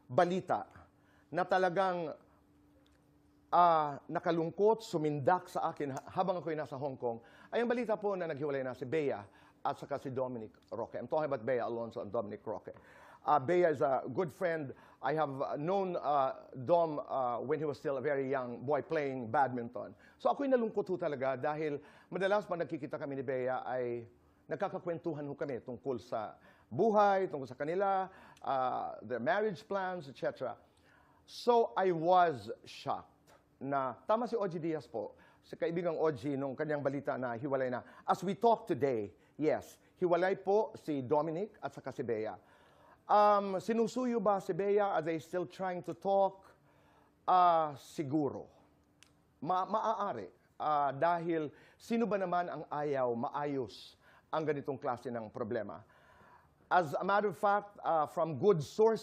Balita na talagang nakalungkot, sumindak sa akin habang ako'y nasa Hong Kong, ay ang balita po na naghiwalay na si Bea at saka si Dominic Roque. I'm talking about Bea Alonzo and Dominic Roque. Bea is a good friend. I have known Dom when he was still a very young boy playing badminton. So ako'y nalungkot ho talaga dahil madalas pag nagkikita kami ni Bea ay nagkakakwentuhan ho kami tungkol sa buhay, tungkol sa kanila, their marriage plans, etc. So I was shocked na tama si OG Diaz po, si kaibigang OG nung kanyang balita na hiwalay na. As we talk today, yes, hiwalay po si Dominic at saka si Bea. Sinusuyo ba si Bea? Are they still trying to talk? Siguro. Maaari. Dahil sino ba naman ang ayaw maayos ang ganitong klase ng problema? As a matter of fact, from good sources,